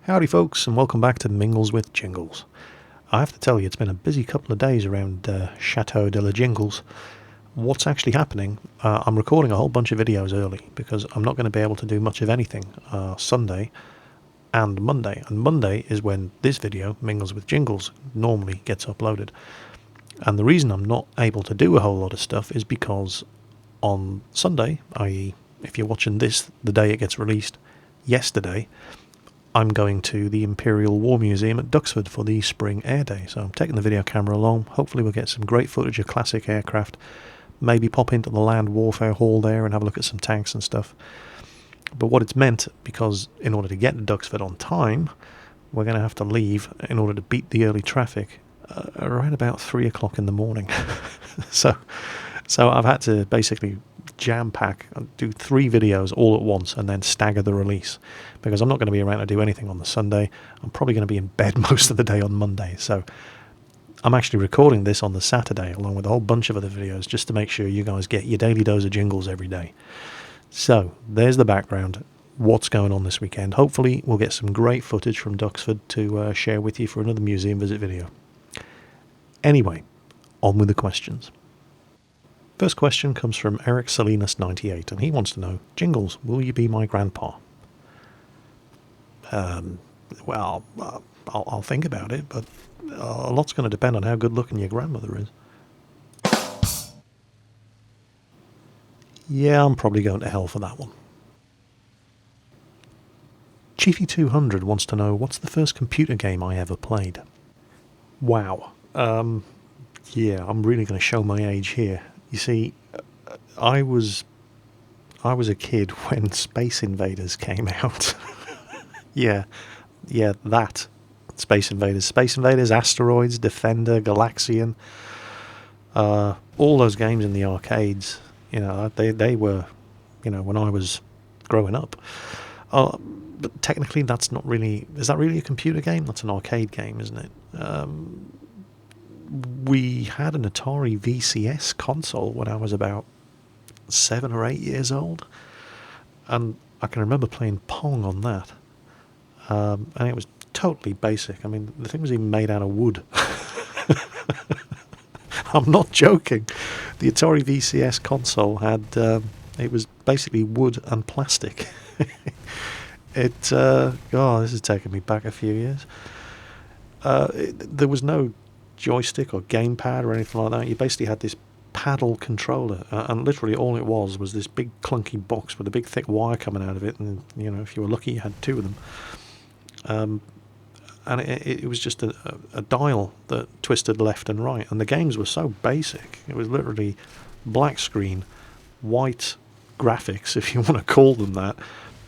Howdy folks, and welcome back to Mingles with Jingles. I have to tell you, it's been a busy couple of days around Chateau de la Jingles. What's actually happening, I'm recording a whole bunch of videos early because I'm not going to be able to do much of anything Sunday and Monday. And Monday is when this video, Mingles with Jingles, normally gets uploaded. And the reason I'm not able to do a whole lot of stuff is because on Sunday, i.e. if you're watching this the day it gets released, yesterday, I'm going to the Imperial War Museum at Duxford for the Spring Air Day. So I'm taking the video camera along. Hopefully we'll get some great footage of classic aircraft. Maybe pop into the Land Warfare Hall there and have a look at some tanks and stuff. But what it's meant, because in order to get to Duxford on time, we're going to have to leave in order to beat the early traffic around about 3 o'clock in the morning. So I've had to basically jam-pack, do 3 videos all at once and then stagger the release, because I'm not going to be around to do anything on the Sunday. I'm probably going to be in bed most of the day on Monday. So I'm actually recording this on the Saturday along with a whole bunch of other videos just to make sure you guys get your daily dose of jingles every day. So there's the background, what's going on this weekend. Hopefully we'll get some great footage from Duxford to share with you for another museum visit video. Anyway, on with the questions. First question comes from Eric Salinas 98, and he wants to know, Jingles, will you be my grandpa? Well, I'll think about it, but a lot's going to depend on how good looking your grandmother is. Yeah, I'm probably going to hell for that one. Chiefy200 wants to know, what's the first computer game I ever played? Wow. Yeah, I'm really going to show my age here. You see, I was a kid when Space Invaders came out. yeah, that. Space Invaders, Asteroids, Defender, Galaxian. All those games in the arcades, they were, when I was growing up. But technically that's not really... Is that really a computer game? That's an arcade game, isn't it? We had an Atari VCS console when I was about 7 or 8 years old, and I can remember playing Pong on that, and it was totally basic. I mean, the thing was even made out of wood. I'm not joking. The Atari VCS console had it was basically wood and plastic. This is taking me back a few years. There was no joystick or gamepad or anything like that. You basically had this paddle controller, and literally all it was this big clunky box with a big thick wire coming out of it, and if you were lucky you had 2 of them, and it was just a dial that twisted left and right, and the games were so basic. It was literally black screen, white graphics, if you want to call them that,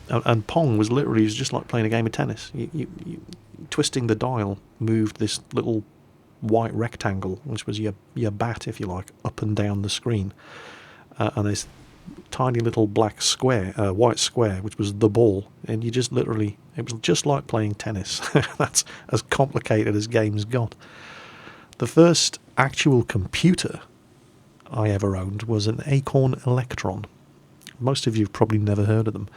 and Pong was literally just like playing a game of tennis. You twisting the dial moved this little white rectangle, which was your bat, if you like, up and down the screen, and this tiny little black square, white square, which was the ball, and you just literally, it was just like playing tennis. That's as complicated as games got. The first actual computer I ever owned was an Acorn Electron. Most of you have probably never heard of them.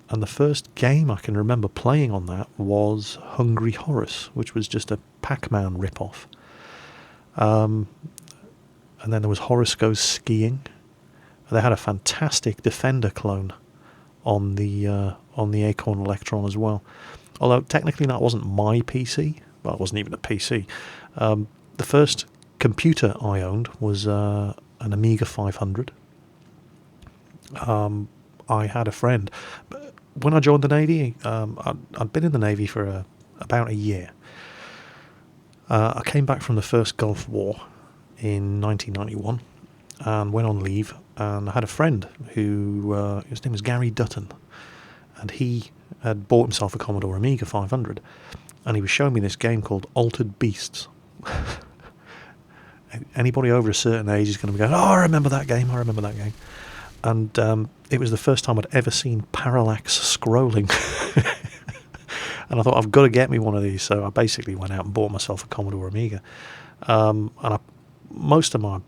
And the first game I can remember playing on that was Hungry Horace, which was just a Pac-Man rip-off. And then there was Horace Goes Skiing. They had a fantastic Defender clone on the Acorn Electron as well. Although technically that wasn't my PC. Well, it wasn't even a PC. The first computer I owned was an Amiga 500. I had a friend... When I joined the Navy, I'd been in the Navy for about a year. I came back from the first Gulf War in 1991 and went on leave, and I had a friend who, his name was Gary Dutton, and he had bought himself a Commodore Amiga 500, and he was showing me this game called Altered Beasts. Anybody over a certain age is going to be going, I remember that game. And it was the first time I'd ever seen parallax scrolling. And I thought, I've got to get me one of these. So I basically went out and bought myself a Commodore Amiga. Most of my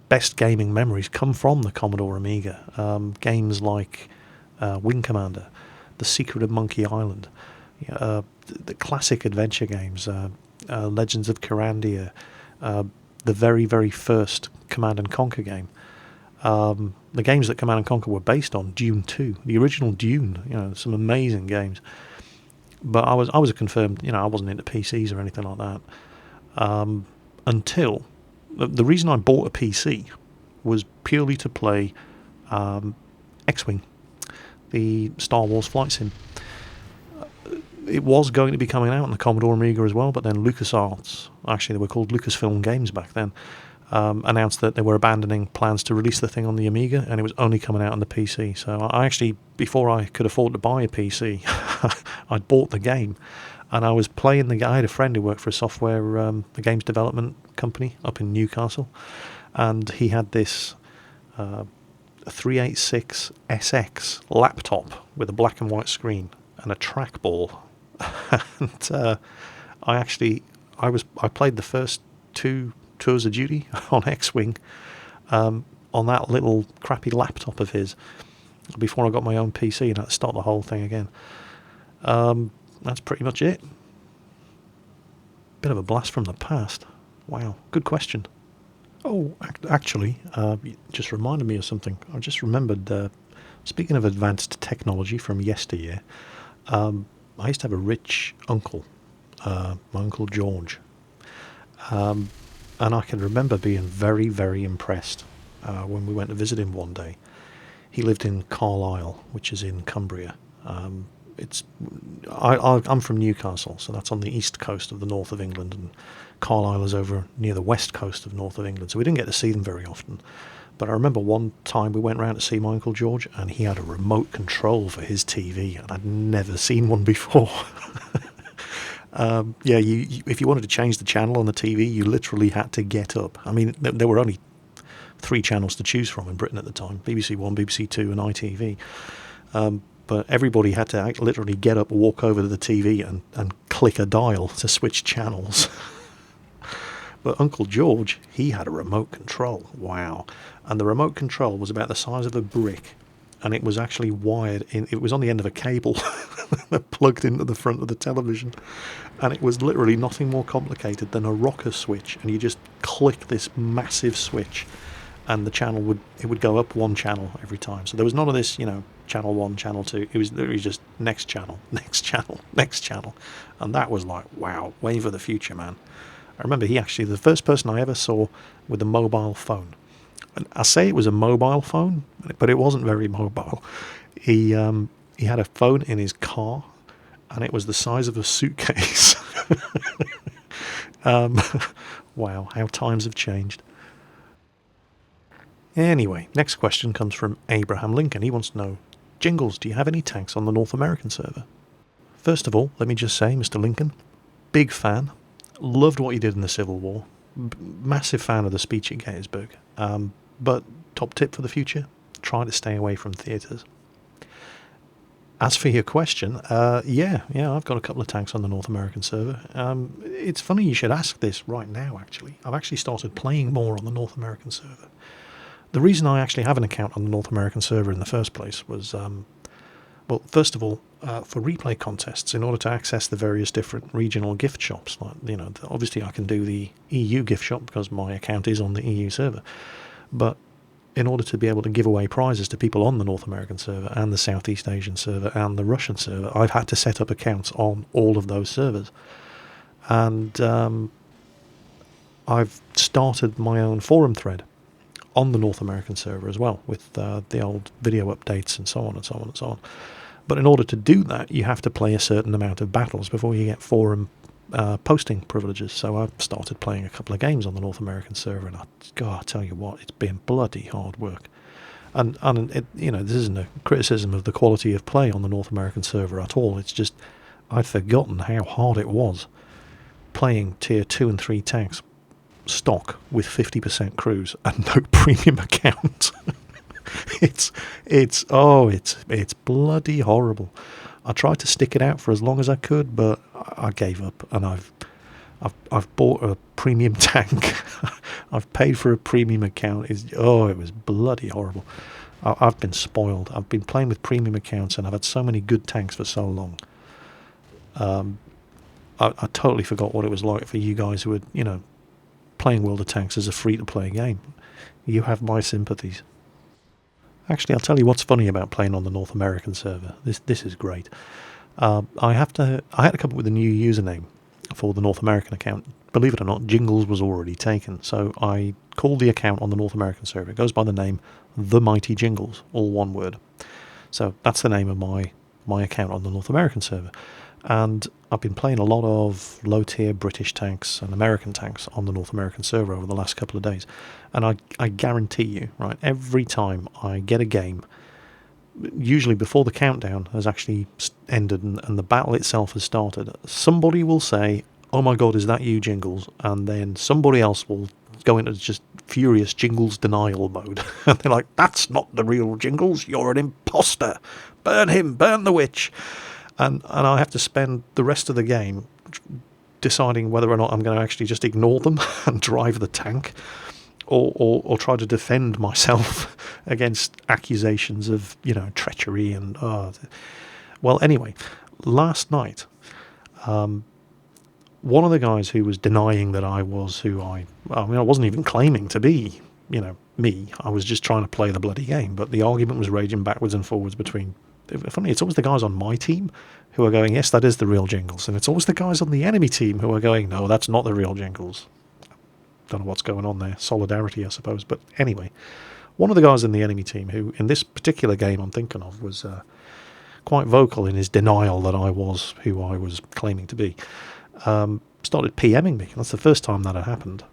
best gaming memories come from the Commodore Amiga. Games like Wing Commander, The Secret of Monkey Island, the classic adventure games, Legends of Kyrandia, the very, very first Command and Conquer game. The games that Command and Conquer were based on, Dune 2, the original Dune, some amazing games. But I was a confirmed, I wasn't into PCs or anything like that. Until the reason I bought a PC was purely to play X-Wing, the Star Wars flight sim. It was going to be coming out on the Commodore Amiga as well, but then LucasArts, actually they were called Lucasfilm Games back then, announced that they were abandoning plans to release the thing on the Amiga, and it was only coming out on the PC. So I actually, before I could afford to buy a PC, I'd bought the game, and I was playing the guy. I had a friend who worked for a software, a games development company up in Newcastle, and he had this 386 SX laptop with a black and white screen and a trackball. And I played the first 2 Tours of Duty on X-Wing on that little crappy laptop of his before I got my own PC, and I had to start the whole thing again. That's pretty much it. Bit of a blast from the past. Wow, good question. Oh, actually, you just reminded me of something. I just remembered, speaking of advanced technology from yesteryear, I used to have a rich uncle, my Uncle George, and I can remember being very, very impressed when we went to visit him one day. He lived in Carlisle, which is in Cumbria. I'm from Newcastle, so that's on the east coast of the north of England, and Carlisle is over near the west coast of north of England, so we didn't get to see them very often. But I remember one time we went round to see my Uncle George, and he had a remote control for his TV, and I'd never seen one before. If you wanted to change the channel on the TV, you literally had to get up. I mean, there were only 3 channels to choose from in Britain at the time: BBC One, BBC Two, and ITV. But everybody had to literally get up, walk over to the TV, and click a dial to switch channels. But Uncle George, he had a remote control. Wow. And the remote control was about the size of a brick, and it was actually wired in. It was on the end of a cable that plugged into the front of the television, and it was literally nothing more complicated than a rocker switch, and you just click this massive switch, and the channel would go up 1 channel every time. So there was none of this, channel 1, channel 2. It was literally just next channel, next channel, next channel, and that was like, wow, wave of the future, man. I remember the first person I ever saw with a mobile phone. And I say it was a mobile phone, but it wasn't very mobile. He had a phone in his car, and it was the size of a suitcase. Wow, how times have changed. Anyway, next question comes from Abraham Lincoln. He wants to know, Jingles, do you have any tanks on the North American server? First of all, let me just say, Mr. Lincoln, big fan. Loved what you did in the Civil War. Massive fan of the speech at Gettysburg. But top tip for the future, try to stay away from theatres. As for your question, yeah, I've got a couple of tanks on the North American server. It's funny you should ask this right now, actually. I've actually started playing more on the North American server. The reason I actually have an account on the North American server in the first place was, well, first of all, for replay contests, in order to access the various different regional gift shops, like, obviously I can do the EU gift shop because my account is on the EU server, but in order to be able to give away prizes to people on the North American server and the Southeast Asian server and the Russian server, I've had to set up accounts on all of those servers. And I've started my own forum thread on the North American server as well, with the old video updates and so on and so on and so on. But in order to do that, you have to play a certain amount of battles before you get forum posting privileges. So I've started playing a couple of games on the North American server, and I tell you what, it's been bloody hard work. And it, this isn't a criticism of the quality of play on the North American server at all. It's just I'd forgotten how hard it was playing tier 2 and 3 tanks stock with 50% crews and no premium account. it's bloody horrible. I tried to stick it out for as long as I could, but I gave up, and I've bought a premium tank. I've paid for a premium account. It was bloody horrible. I've been spoiled. I've been playing with premium accounts and I've had so many good tanks for so long. I totally forgot what it was like for you guys who were, playing World of Tanks as a free-to-play game. You have my sympathies. Actually, I'll tell you what's funny about playing on the North American server. This is great. I had to come up with a new username for the North American account. Believe it or not, Jingles was already taken, so I called the account on the North American server. It goes by the name The Mighty Jingles, all one word. So that's the name of my account on the North American server. And I've been playing a lot of low-tier British tanks and American tanks on the North American server over the last couple of days. And I guarantee you, right, every time I get a game, usually before the countdown has actually ended and the battle itself has started, somebody will say, "Oh my god, is that you, Jingles?" And then somebody else will go into just furious Jingles denial mode. And they're like, "That's not the real Jingles, you're an imposter. Burn him, burn the witch." And I have to spend the rest of the game deciding whether or not I'm going to actually just ignore them and drive the tank, or try to defend myself against accusations of, treachery and... Well, anyway, last night, one of the guys who was denying that I was I wasn't even claiming to be, me. I was just trying to play the bloody game, but the argument was raging backwards and forwards between... Funny, it's always the guys on my team who are going, "Yes, that is the real Jingles," and it's always the guys on the enemy team who are going, "No, that's not the real Jingles." Don't know what's going on there. Solidarity, I suppose. But anyway, one of the guys in the enemy team who, in this particular game I'm thinking of, was quite vocal in his denial that I was who I was claiming to be, started PMing me. That's the first time that had happened.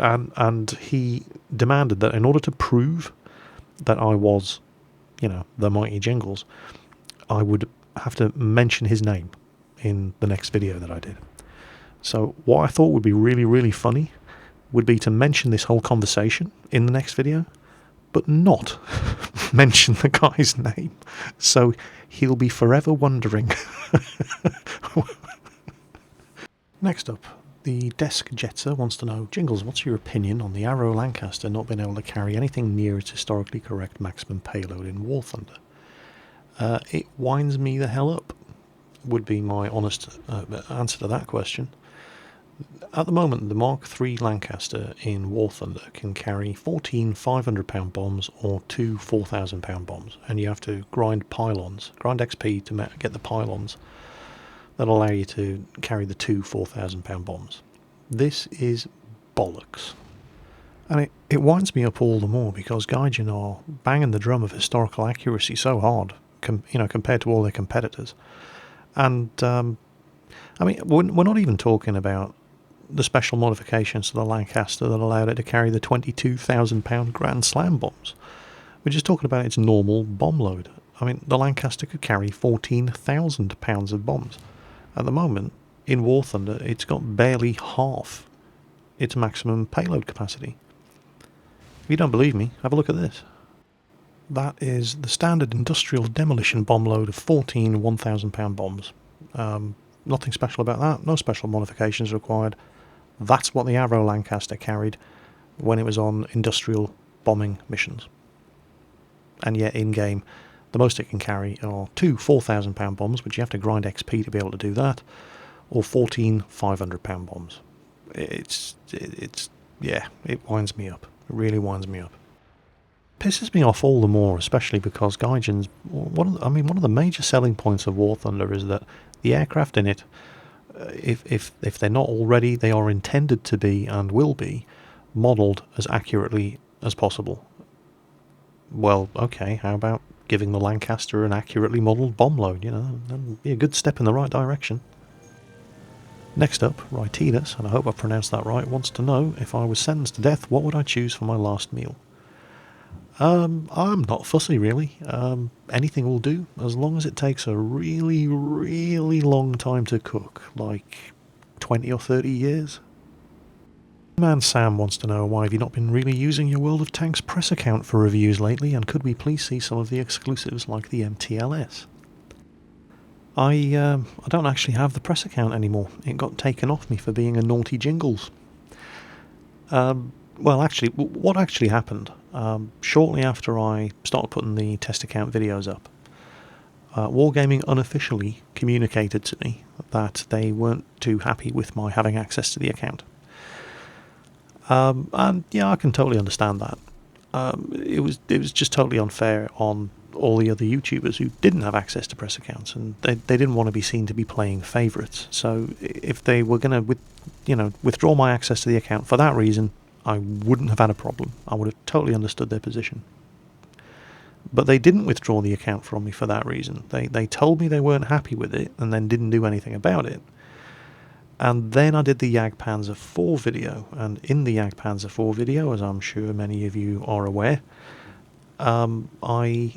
And he demanded that in order to prove that I was, the Mighty Jingles, I would have to mention his name in the next video that I did. So what I thought would be really, really funny would be to mention this whole conversation in the next video, but not mention the guy's name. So he'll be forever wondering. Next up, the Desk Jetser wants to know, "Jingles, what's your opinion on the Avro Lancaster not being able to carry anything near its historically correct maximum payload in War Thunder?" It winds me the hell up, would be my honest answer to that question. At the moment, the Mark III Lancaster in War Thunder can carry 14 500-pound bombs or 2 4,000-pound bombs, and you have to grind XP to get the pylons that allow you to carry the 2 4,000-pound bombs. This is bollocks. And it winds me up all the more because Gaijin are banging the drum of historical accuracy so hard, compared to all their competitors. And, we're not even talking about the special modifications to the Lancaster that allowed it to carry the 22,000-pound Grand Slam bombs. We're just talking about its normal bomb load. The Lancaster could carry 14,000 pounds of bombs. At the moment, in War Thunder, it's got barely half its maximum payload capacity. If you don't believe me, have a look at this. That is the standard industrial demolition bomb load of 14 1,000-pound bombs. Nothing special about that, no special modifications required. That's what the Avro Lancaster carried when it was on industrial bombing missions. And yet, in-game, the most it can carry are 2 4,000-pound bombs, which you have to grind XP to be able to do that, or 14 500-pound bombs. It winds me up. It really winds me up. Pisses me off all the more, especially because Gaijin's... one of the major selling points of War Thunder is that the aircraft in it, if they're not already, they are intended to be and will be modelled as accurately as possible. Well, okay, how about giving the Lancaster an accurately modelled bomb load? That'd be a good step in the right direction. Next up, Rytidas, and I hope I pronounced that right, wants to know, if I was sentenced to death, what would I choose for my last meal? I'm not fussy, really. Anything will do, as long as it takes a really, really long time to cook, like 20 or 30 years. Man Sam wants to know, why have you not been really using your World of Tanks press account for reviews lately, and could we please see some of the exclusives like the MTLS? I don't actually have the press account anymore. It got taken off me for being a naughty Jingles. Well, actually, what actually happened, shortly after I started putting the test account videos up, Wargaming unofficially communicated to me that they weren't too happy with my having access to the account. And yeah, I can totally understand that. It was just totally unfair on all the other YouTubers who didn't have access to press accounts, and they didn't want to be seen to be playing favourites. So if they were going to withdraw my access to the account for that reason, I wouldn't have had a problem. I would have totally understood their position. But they didn't withdraw the account from me for that reason. They told me they weren't happy with it and then didn't do anything about it. And then I did the Jagdpanzer IV video, and in the Jagdpanzer IV video, as I'm sure many of you are aware, I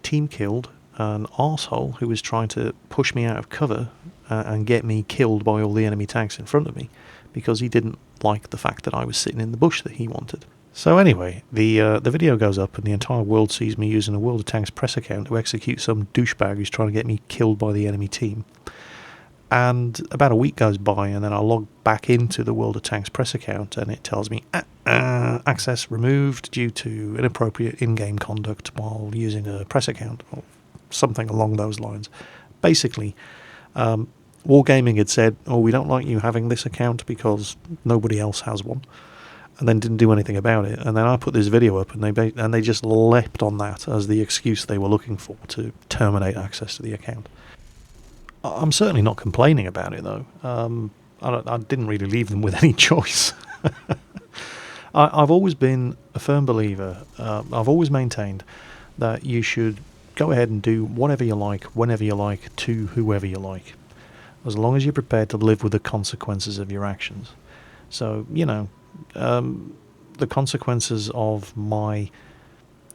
team killed an arsehole who was trying to push me out of cover and get me killed by all the enemy tanks in front of me, because he didn't like the fact that I was sitting in the bush that he wanted. So anyway, the video goes up and the entire world sees me using a World of Tanks press account to execute some douchebag who's trying to get me killed by the enemy team. And about a week goes by, and then I log back into the World of Tanks press account, and it tells me access removed due to inappropriate in-game conduct while using a press account, or something along those lines. Basically, Wargaming had said, "Oh, we don't like you having this account because nobody else has one," and then didn't do anything about it. And then I put this video up, and they just leapt on that as the excuse they were looking for to terminate access to the account. I'm certainly not complaining about it, though. I didn't really leave them with any choice. I've always been a firm believer, I've always maintained that you should go ahead and do whatever you like, whenever you like, to whoever you like, as long as you're prepared to live with the consequences of your actions. So, the consequences of my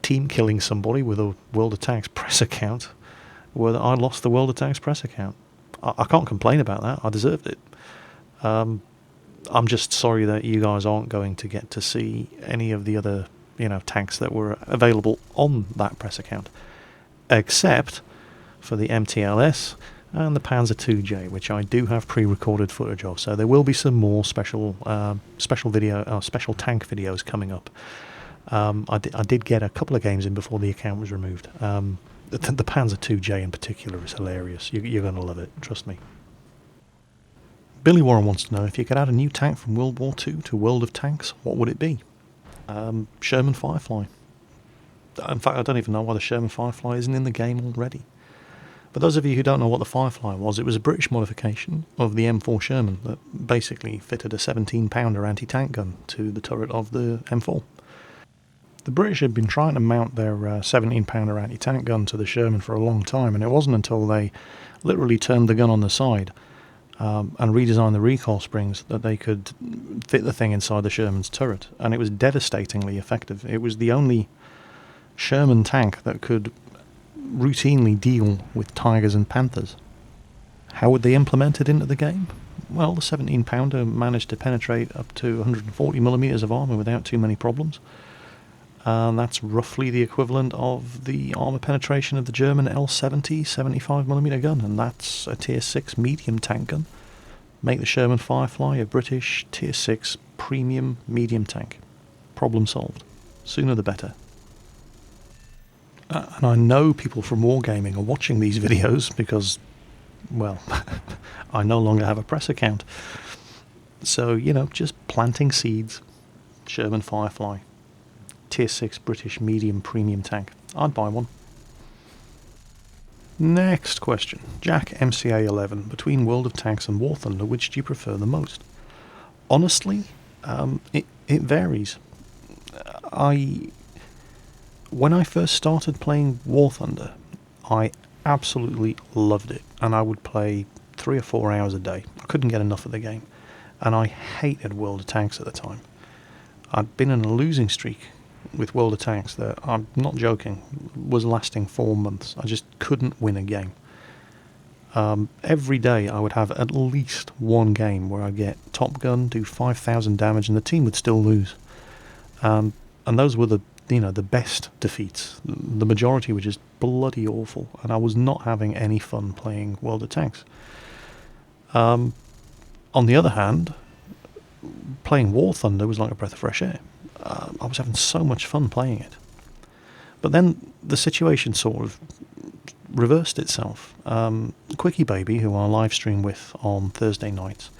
team killing somebody with a World of Tanks press account were that I lost the World of Tanks press account. I can't complain about that. I deserved it. I'm just sorry that you guys aren't going to get to see any of the other, tanks that were available on that press account, except for the MTLS and the Panzer IIJ, which I do have pre-recorded footage of. So there will be some more special tank videos coming up. I did get a couple of games in before the account was removed. The Panzer IIJ in particular is hilarious. You're going to love it, trust me. Billy Warren wants to know, if you could add a new tank from World War II to World of Tanks, what would it be? Sherman Firefly. In fact, I don't even know why the Sherman Firefly isn't in the game already. For those of you who don't know what the Firefly was, it was a British modification of the M4 Sherman that basically fitted a 17-pounder anti-tank gun to the turret of the M4. The British had been trying to mount their 17-pounder anti-tank gun to the Sherman for a long time, and it wasn't until they literally turned the gun on the side and redesigned the recoil springs that they could fit the thing inside the Sherman's turret, and it was devastatingly effective. It was the only Sherman tank that could routinely deal with Tigers and Panthers. How would they implement it into the game? Well, the 17-pounder managed to penetrate up to 140mm of armour without too many problems. And that's roughly the equivalent of the armour penetration of the German L70 75mm gun, and that's a Tier 6 medium tank gun. Make the Sherman Firefly a British Tier 6 premium medium tank. Problem solved. Sooner the better. And I know people from Wargaming are watching these videos because, well, I no longer have a press account. So, just planting seeds. Sherman Firefly. Tier 6 British medium premium tank. I'd buy one. Next question. Jack MCA 11. Between World of Tanks and War Thunder, which do you prefer the most? Honestly, it varies. When I first started playing War Thunder, I absolutely loved it, and I would play 3 or 4 hours a day. I couldn't get enough of the game, and I hated World of Tanks at the time. I'd been in a losing streak with World of Tanks that, I'm not joking, was lasting 4 months. I just couldn't win a game. Every day I would have at least one game where I'd get Top Gun, do 5,000 damage, and the team would still lose. And those were the best defeats. The majority were just bloody awful, and I was not having any fun playing World of Tanks. On the other hand, playing War Thunder was like a breath of fresh air. I was having so much fun playing it. But then the situation sort of reversed itself. Quickie Baby, who I live stream with on Thursday nights,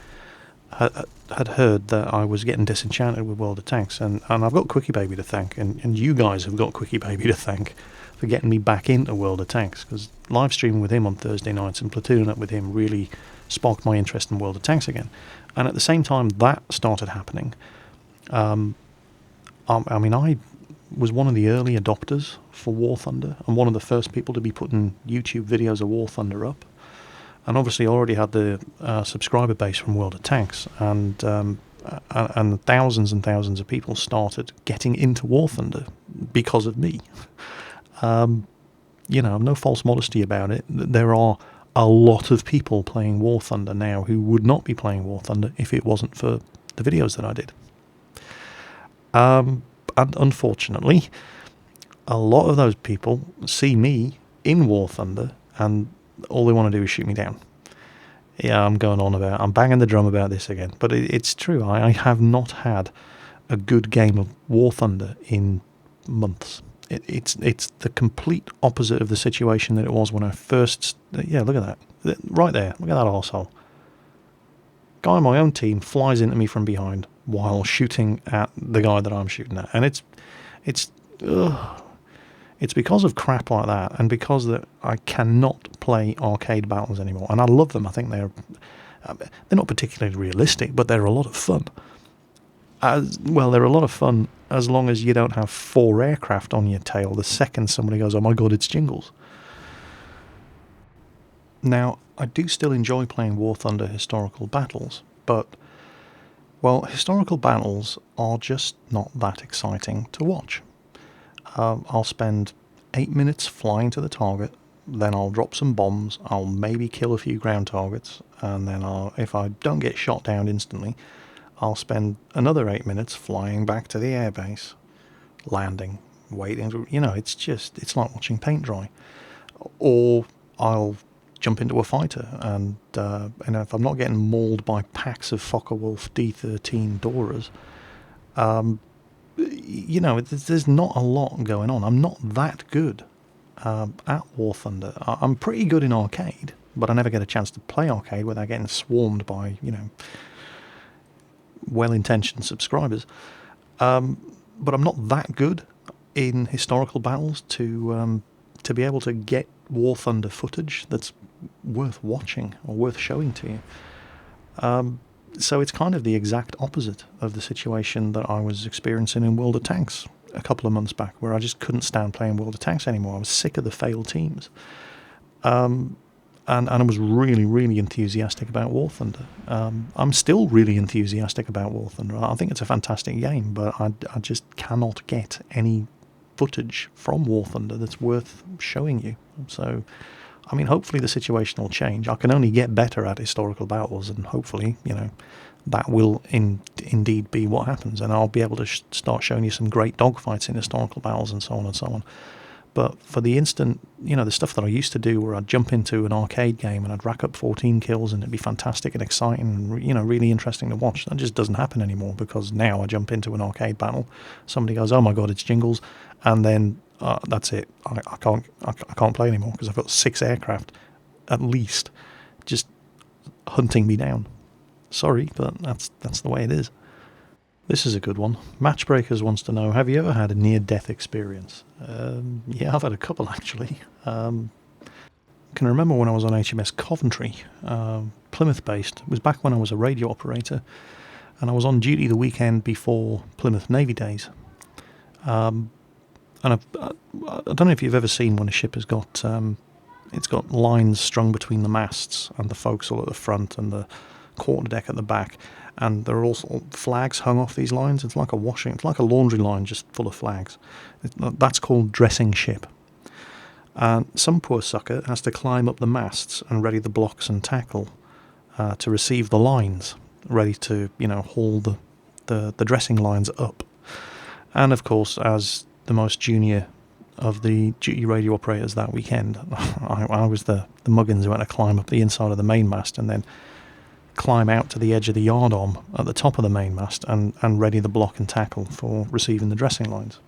had heard that I was getting disenchanted with World of Tanks, and I've got Quickie Baby to thank, and you guys have got Quickie Baby to thank for getting me back into World of Tanks, because live streaming with him on Thursday nights and platooning up with him really sparked my interest in World of Tanks again. And at the same time that started happening, I mean, I was one of the early adopters for War Thunder, and one of the first people to be putting YouTube videos of War Thunder up. And obviously I already had the subscriber base from World of Tanks, and thousands and thousands of people started getting into War Thunder because of me. You know, no false modesty about it. There are a lot of people playing War Thunder now who would not be playing War Thunder if it wasn't for the videos that I did. And unfortunately, a lot of those people see me in War Thunder, and all they want to do is shoot me down. Yeah, I'm banging the drum about this again, but it's true. I have not had a good game of War Thunder in months. It's the complete opposite of the situation that it was when I first... Yeah, look at that. Right there. Look at that arsehole. Guy on my own team flies into me from behind while shooting at the guy that I'm shooting at. And it's because of crap like that, and because that I cannot play arcade battles anymore. And I love them. I think they're not particularly realistic, but they're a lot of fun. They're a lot of fun as long as you don't have 4 aircraft on your tail the second somebody goes, oh my god, it's Jingles. Now, I do still enjoy playing War Thunder historical battles, but, well, historical battles are just not that exciting to watch. I'll spend 8 minutes flying to the target, then I'll drop some bombs, I'll maybe kill a few ground targets, and then if I don't get shot down instantly, I'll spend another 8 minutes flying back to the airbase, landing, waiting. It's like watching paint dry. Or I'll jump into a fighter, and if I'm not getting mauled by packs of Focke-Wulf D13 Doras, there's not a lot going on. I'm not that good at War Thunder. I'm pretty good in arcade, but I never get a chance to play arcade without getting swarmed by, well-intentioned subscribers. But I'm not that good in historical battles to be able to get War Thunder footage that's worth watching or worth showing to you. So it's kind of the exact opposite of the situation that I was experiencing in World of Tanks a couple of months back, where I just couldn't stand playing World of Tanks anymore. I was sick of the failed teams. And I was really, really enthusiastic about War Thunder. I'm still really enthusiastic about War Thunder. I think it's a fantastic game, but I just cannot get any footage from War Thunder that's worth showing you. So, I mean, hopefully the situation will change. I can only get better at historical battles, and hopefully, that will indeed be what happens, and I'll be able to start showing you some great dogfights in historical battles and so on and so on. But for the instant, the stuff that I used to do where I'd jump into an arcade game and I'd rack up 14 kills and it'd be fantastic and exciting and, really interesting to watch, that just doesn't happen anymore, because now I jump into an arcade battle, somebody goes, oh my god, it's Jingles, and then that's it. I can't play anymore because I've got 6 aircraft, at least, just hunting me down. Sorry, but that's the way it is. This is a good one. Matchbreakers wants to know, have you ever had a near-death experience? Yeah, I've had a couple, actually. I can remember when I was on HMS Coventry, Plymouth-based. It was back when I was a radio operator, and I was on duty the weekend before Plymouth Navy Days. And I don't know if you've ever seen when a ship has got it's got lines strung between the masts and the forecastle at the front and the quarterdeck at the back, and there are also flags hung off these lines. It's like a laundry line just full of flags. That's called dressing ship. And some poor sucker has to climb up the masts and ready the blocks and tackle to receive the lines, ready to haul the dressing lines up. And of course, as the most junior of the duty radio operators that weekend, I was the muggins who had to climb up the inside of the mainmast and then climb out to the edge of the yard arm at the top of the mainmast and ready the block and tackle for receiving the dressing lines.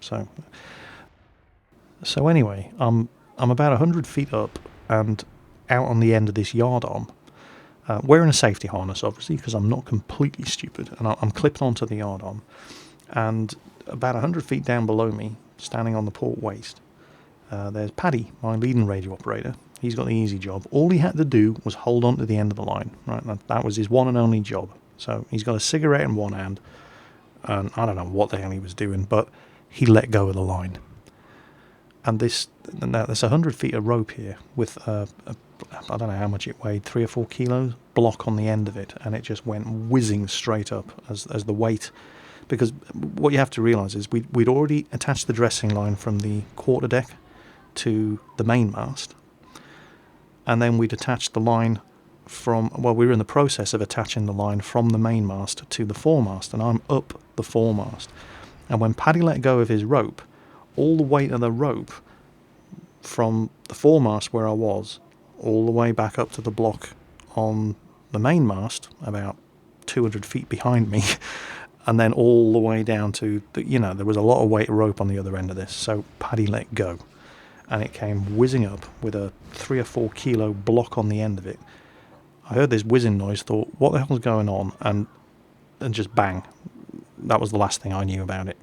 So anyway, I'm about 100 feet up and out on the end of this yard arm, wearing a safety harness, obviously, because I'm not completely stupid, and I'm clipped onto the yard arm. And about 100 feet down below me, standing on the port waist, there's Paddy, my leading radio operator. He's got the easy job. All he had to do was hold on to the end of the line. Right, that was his one and only job. So he's got a cigarette in one hand, and I don't know what the hell he was doing, but he let go of the line. And there's 100 feet of rope here with I don't know how much it weighed, 3 or 4 kilos, block on the end of it, and it just went whizzing straight up as the weight. Because what you have to realise is we'd already attached the dressing line from the quarterdeck to the mainmast, and then we'd attached the line we were in the process of attaching the line from the mainmast to the foremast, and I'm up the foremast. And when Paddy let go of his rope, all the weight of the rope from the foremast where I was all the way back up to the block on the mainmast, about 200 feet behind me, and then all the way down to, there was a lot of weight of rope on the other end of this. So Paddy let go, and it came whizzing up with a 3 or 4 kilo block on the end of it. I heard this whizzing noise, thought, what the hell's going on? And just bang. That was the last thing I knew about it.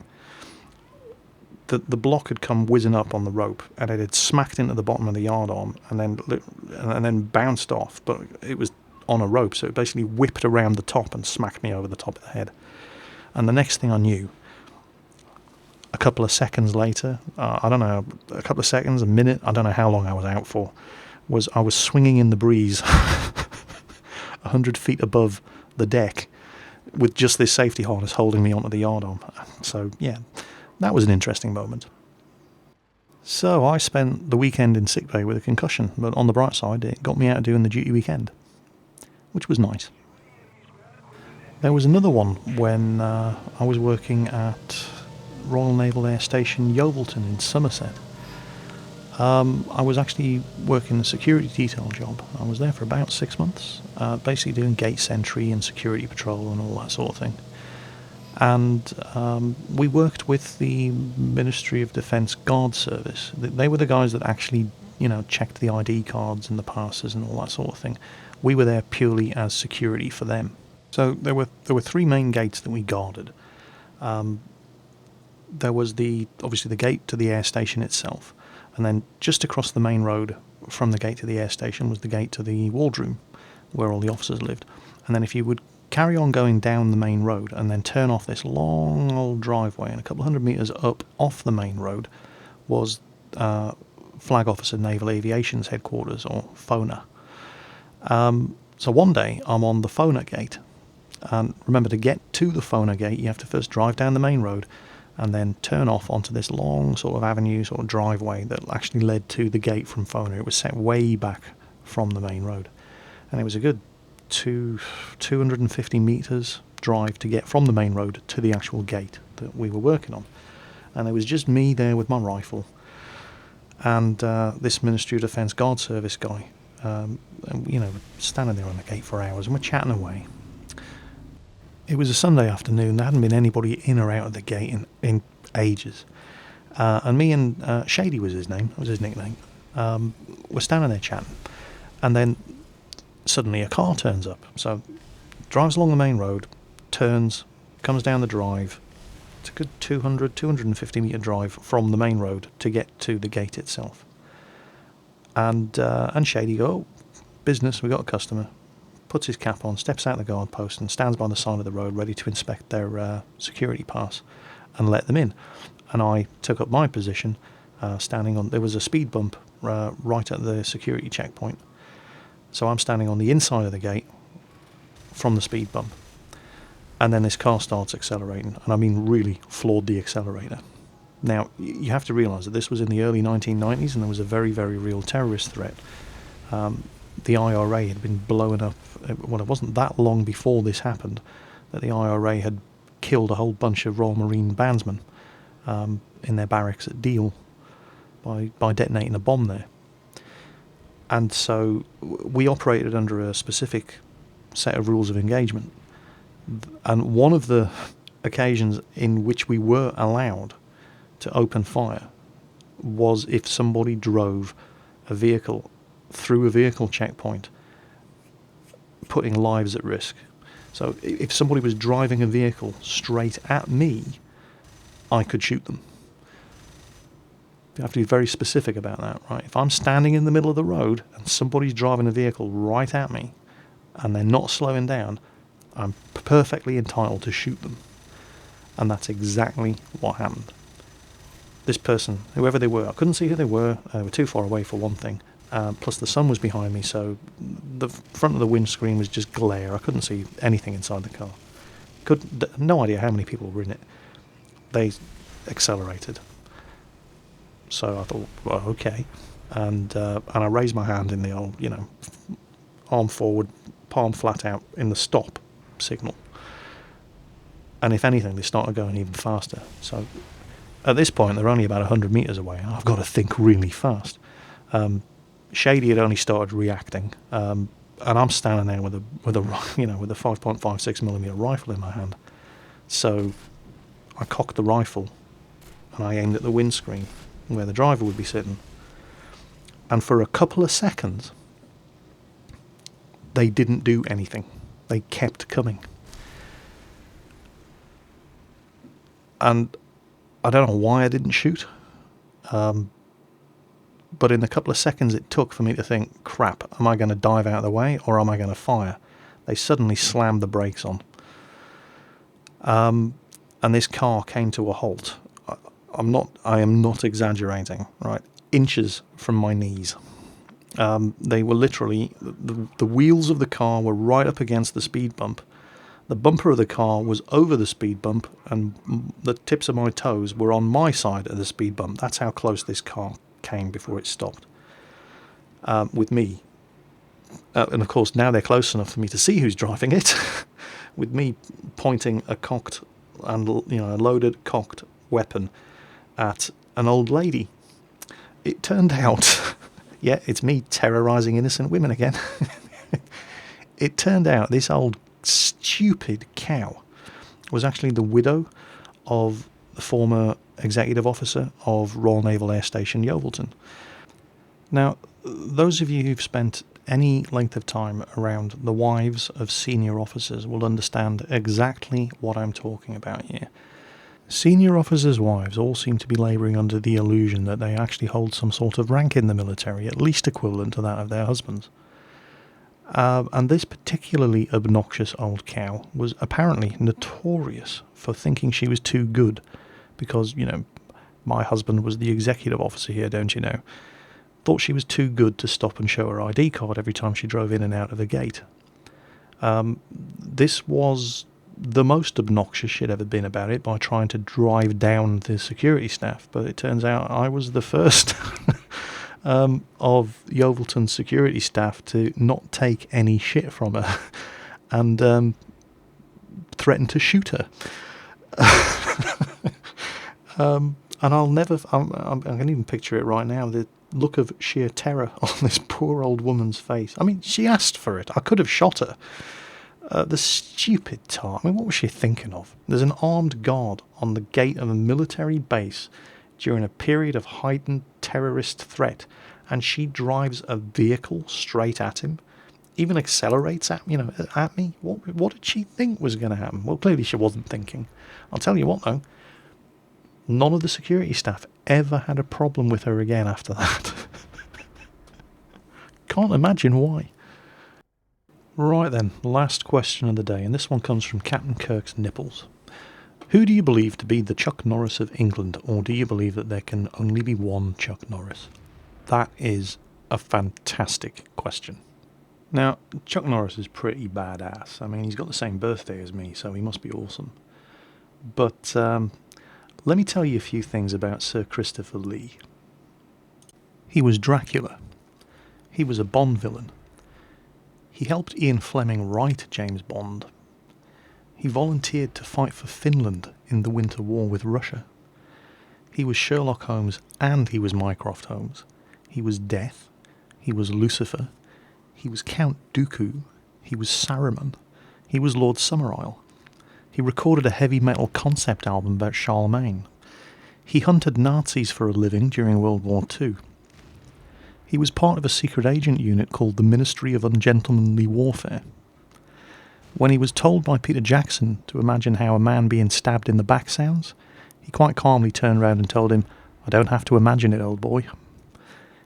The block had come whizzing up on the rope, and it had smacked into the bottom of the yard arm, and then bounced off. But it was on a rope, so it basically whipped around the top and smacked me over the top of the head. And the next thing I knew, a couple of seconds later, I don't know, a couple of seconds, a minute, I don't know how long I was out for, I was swinging in the breeze 100 feet above the deck with just this safety harness holding me onto the yard arm. So, yeah, that was an interesting moment. So I spent the weekend in sickbay with a concussion, but on the bright side, it got me out doing the duty weekend, which was nice. There was another one when I was working at Royal Naval Air Station Yeovilton in Somerset. I was actually working a security detail job. I was there for about 6 months, basically doing gate sentry and security patrol and all that sort of thing. And we worked with the Ministry of Defence Guard Service. They were the guys that actually, checked the ID cards and the passes and all that sort of thing. We were there purely as security for them. So there were 3 main gates that we guarded. There was obviously the gate to the air station itself, and then just across the main road from the gate to the air station was the gate to the wardroom, where all the officers lived. And then if you would carry on going down the main road and then turn off this long old driveway, and a couple of 100 metres up off the main road was Flag Officer Naval Aviation's headquarters, or FONA. So one day I'm on the FONA gate, and remember, to get to the FONA gate you have to first drive down the main road and then turn off onto this long sort of avenue, sort of driveway that actually led to the gate from FONA. It was set way back from the main road, and it was a good 250 metres drive to get from the main road to the actual gate that we were working on. And it was just me there with my rifle and this Ministry of Defence Guard Service guy, and, standing there on the gate for hours, and we're chatting away. It was a Sunday afternoon. There hadn't been anybody in or out of the gate in ages. And me and Shady was his name, that was his nickname, we're standing there chatting. And then suddenly a car turns up. So drives along the main road, turns, comes down the drive. It's a good 250 metre drive from the main road to get to the gate itself. And Shady go, oh, business, we got a customer. Puts his cap on, steps out the guard post and stands by the side of the road ready to inspect their security pass and let them in. And I took up my position, standing on, there was a speed bump right at the security checkpoint. So I'm standing on the inside of the gate from the speed bump. And then this car starts accelerating, and I mean really floored the accelerator. Now, you have to realise that this was in the early 1990s and there was a very, very real terrorist threat. The IRA had been blown up. Well, it wasn't that long before this happened that the IRA had killed a whole bunch of Royal Marine bandsmen in their barracks at Deal by detonating a bomb there. And so we operated under a specific set of rules of engagement. And one of the occasions in which we were allowed to open fire was if somebody drove a vehicle through a vehicle checkpoint, putting lives at risk. So if somebody was driving a vehicle straight at me, I could shoot them. You have to be very specific about that, right? If I'm standing in the middle of the road and somebody's driving a vehicle right at me and they're not slowing down, I'm perfectly entitled to shoot them. And that's exactly what happened. This person, whoever they were, I couldn't see who they were too far away for one thing, plus the sun was behind me, so the front of the windscreen was just glare. I couldn't see anything inside the car. No idea how many people were in it. They accelerated. So I thought, well, okay. And I raised my hand in the old, arm forward, palm flat out in the stop signal. And if anything, they started going even faster. So at this point, they're only about 100 metres away. I've got to think really fast. Shady had only started reacting, and I'm standing there with a 5.56mm rifle in my hand. So I cocked the rifle and I aimed at the windscreen where the driver would be sitting. And for a couple of seconds, they didn't do anything. They kept coming. And I don't know why I didn't shoot. But in the couple of seconds it took for me to think, crap, am I going to dive out of the way or am I going to fire? They suddenly slammed the brakes on. And this car came to a halt. I am not exaggerating, right? Inches from my knees. They were literally, the wheels of the car were right up against the speed bump. The bumper of the car was over the speed bump, and the tips of my toes were on my side of the speed bump. That's how close this car came before it stopped. With me. And of course, now they're close enough for me to see who's driving it. With me pointing a cocked and a loaded cocked weapon at an old lady. It turned out, yeah, it's me terrorising innocent women again. It turned out this old stupid cow was actually the widow of the former executive officer of Royal Naval Air Station Yeovilton. Now, those of you who've spent any length of time around the wives of senior officers will understand exactly what I'm talking about here. Senior officers' wives all seem to be labouring under the illusion that they actually hold some sort of rank in the military, at least equivalent to that of their husbands. And this particularly obnoxious old cow was apparently notorious for thinking she was too good because, my husband was the executive officer here, don't you know? Thought she was too good to stop and show her ID card every time she drove in and out of the gate. This was the most obnoxious she'd ever been about it by trying to drive down the security staff, but it turns out I was the first of Yeovilton's security staff to not take any shit from her and threaten to shoot her. And I can even picture it right now, the look of sheer terror on this poor old woman's face. I mean, she asked for it. I could have shot her. The stupid tart. I mean, what was she thinking of? There's an armed guard on the gate of a military base during a period of heightened terrorist threat, and she drives a vehicle straight at him, even accelerates at me. What did she think was going to happen? Well, clearly she wasn't thinking. I'll tell you what, though. None of the security staff ever had a problem with her again after that. Can't imagine why. Right then, last question of the day, and this one comes from Captain Kirk's Nipples. Who do you believe to be the Chuck Norris of England, or do you believe that there can only be one Chuck Norris? That is a fantastic question. Now, Chuck Norris is pretty badass. I mean, he's got the same birthday as me, so he must be awesome. But let me tell you a few things about Sir Christopher Lee. He was Dracula. He was a Bond villain. He helped Ian Fleming write James Bond. He volunteered to fight for Finland in the Winter War with Russia. He was Sherlock Holmes and he was Mycroft Holmes. He was Death. He was Lucifer. He was Count Dooku. He was Saruman. He was Lord Summerisle. He recorded a heavy metal concept album about Charlemagne. He hunted Nazis for a living during World War II. He was part of a secret agent unit called the Ministry of Ungentlemanly Warfare. When he was told by Peter Jackson to imagine how a man being stabbed in the back sounds, he quite calmly turned round and told him, "I don't have to imagine it, old boy."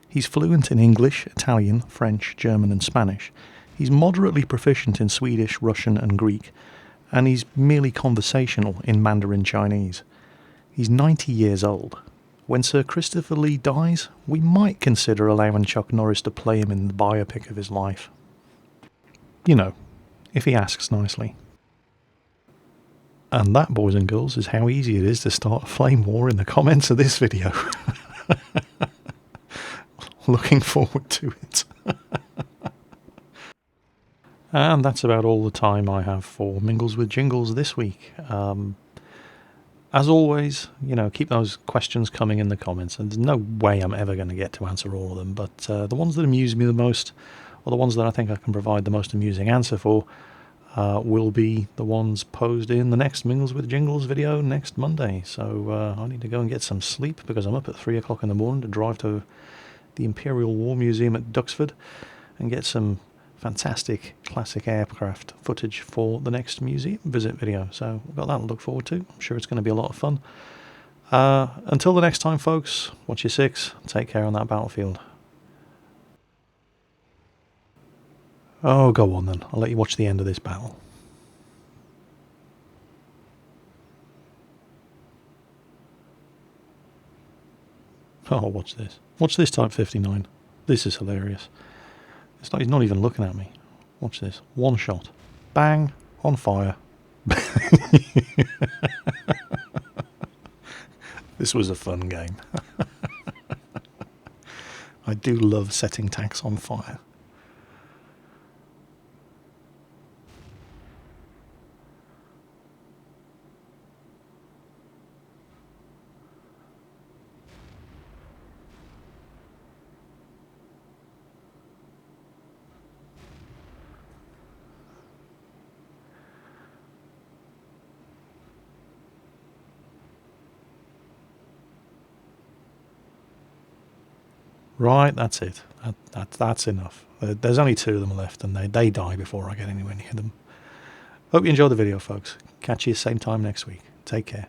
He's fluent in English, Italian, French, German and Spanish. He's moderately proficient in Swedish, Russian and Greek, and he's merely conversational in Mandarin Chinese. He's 90 years old. When Sir Christopher Lee dies, we might consider allowing Chuck Norris to play him in the biopic of his life. You know, if he asks nicely. And that, boys and girls, is how easy it is to start a flame war in the comments of this video. Looking forward to it. And that's about all the time I have for Mingles with Jingles this week. As always, you know, keep those questions coming in the comments, and there's no way I'm ever going to get to answer all of them, but the ones that amuse me the most, or the ones that I think I can provide the most amusing answer for, will be the ones posed in the next Mingles with Jingles video next Monday. So I need to go and get some sleep because I'm up at 3 o'clock in the morning to drive to the Imperial War Museum at Duxford and get some fantastic classic aircraft footage for the next museum visit video. So we've got that to look forward to. I'm sure it's going to be a lot of fun. Until the next time, folks, watch your six. Take care on that battlefield. Oh, go on then. I'll let you watch the end of this battle. Oh, watch this. Watch this Type 59. This is hilarious. It's like he's not even looking at me. Watch this. One shot. Bang. On fire. This was a fun game. I do love setting tanks on fire. Right, that's it. That's enough. There's only 2 of them left, and they die before I get anywhere near them. Hope you enjoyed the video, folks. Catch you same time next week. Take care.